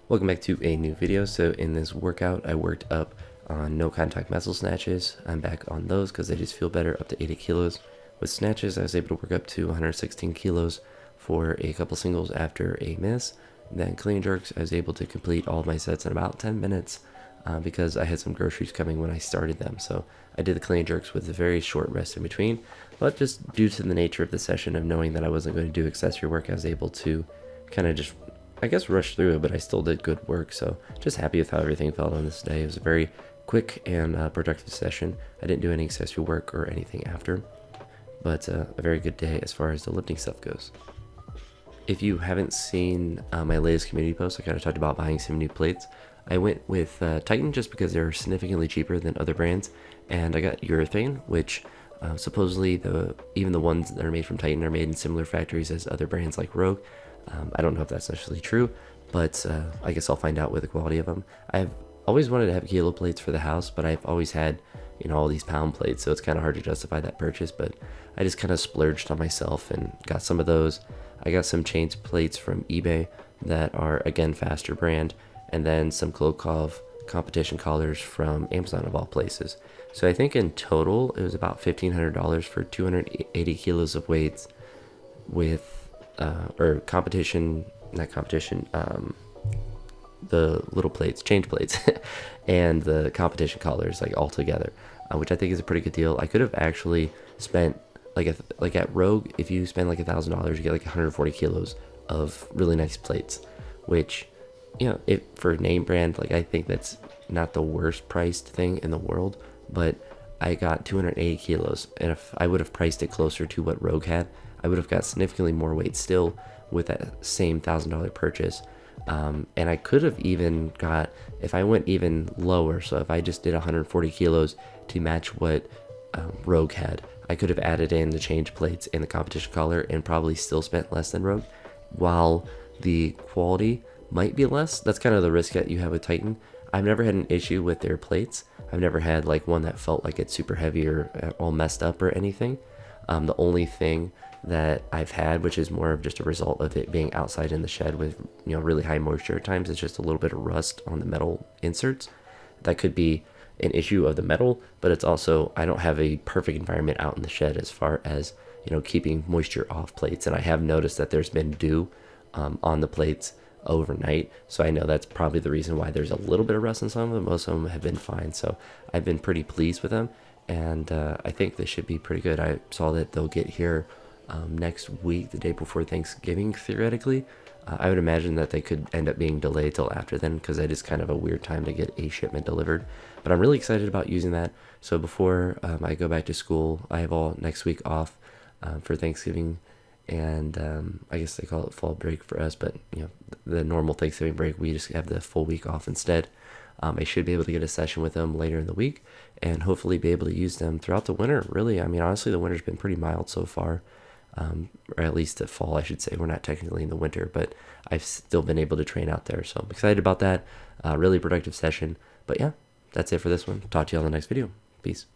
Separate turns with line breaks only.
Welcome back to a new video. So in this workout, I worked up on no contact muscle snatches. I'm back on those because they just feel better, up to 80 kilos. With snatches, I was able to work up to 116 kilos for a couple singles after a miss. Then clean jerks, I was able to complete all of my sets in about 10 minutes because I had some groceries coming when I started them. So I did the clean jerks with a very short rest in between. But just due to the nature of the session of knowing that I wasn't going to do accessory work, I was able to kind of just rush through it, but I still did good work. So just happy with how everything felt on this day. It was a very quick and productive session. I didn't do any accessory work or anything after, but a very good day as far as the lifting stuff goes. If you haven't seen my latest community post, I kind of talked about buying some new plates. I went with Titan just because they're significantly cheaper than other brands, and I got urethane, which supposedly even the ones that are made from Titan are made in similar factories as other brands like Rogue. I don't know if that's necessarily true, but I guess I'll find out with the quality of them. I've always wanted to have kilo plates for the house, but I've always had, all these pound plates, so it's kind of hard to justify that purchase, but I just kind of splurged on myself and got some of those. I got some chains plates from eBay that are, again, faster brand, and then some Klokov competition collars from Amazon of all places. So I think in total, it was about $1,500 for 280 kilos of weights with or competition, not competition, the little plates, change plates, and the competition collars, like all together, which I think is a pretty good deal. I could have actually spent like at Rogue, if you spend like $1,000, you get like 140 kilos of really nice plates, which, if for name brand, like I think that's not the worst priced thing in the world, but I got 280 kilos, and if I would have priced it closer to what Rogue had, I would have got significantly more weight still with that same $1,000 purchase. And I could have even got, if I went even lower, so if I just did 140 kilos to match what Rogue had, I could have added in the change plates and the competition collar and probably still spent less than Rogue, while the quality might be less. That's kind of the risk that you have with Titan. I've never had an issue with their plates. I've never had like one that felt like it's super heavy or all messed up or anything. The only thing that I've had, which is more of just a result of it being outside in the shed with really high moisture at times, is just a little bit of rust on the metal inserts. That could be an issue of the metal, but it's also, I don't have a perfect environment out in the shed as far as keeping moisture off plates, and I have noticed that there's been dew on the plates overnight, so I know that's probably the reason why there's a little bit of rust in some of them. Most of them have been fine, so I've been pretty pleased with them, and I think they should be pretty good. I saw that they'll get here next week, the day before Thanksgiving, theoretically. I would imagine that they could end up being delayed till after then, because it is kind of a weird time to get a shipment delivered. But I'm really excited about using that. So before I go back to school, I have all next week off for Thanksgiving, and I guess they call it fall break for us, but the normal Thanksgiving break, we just have the full week off instead. I should be able to get a session with them later in the week and hopefully be able to use them throughout the winter. Really, I mean, honestly, the winter's been pretty mild so far. Or at least the fall, I should say. We're not technically in the winter, but I've still been able to train out there, so I'm excited about that. Really productive session. But yeah, that's it for this one. Talk to you all in the next video. Peace.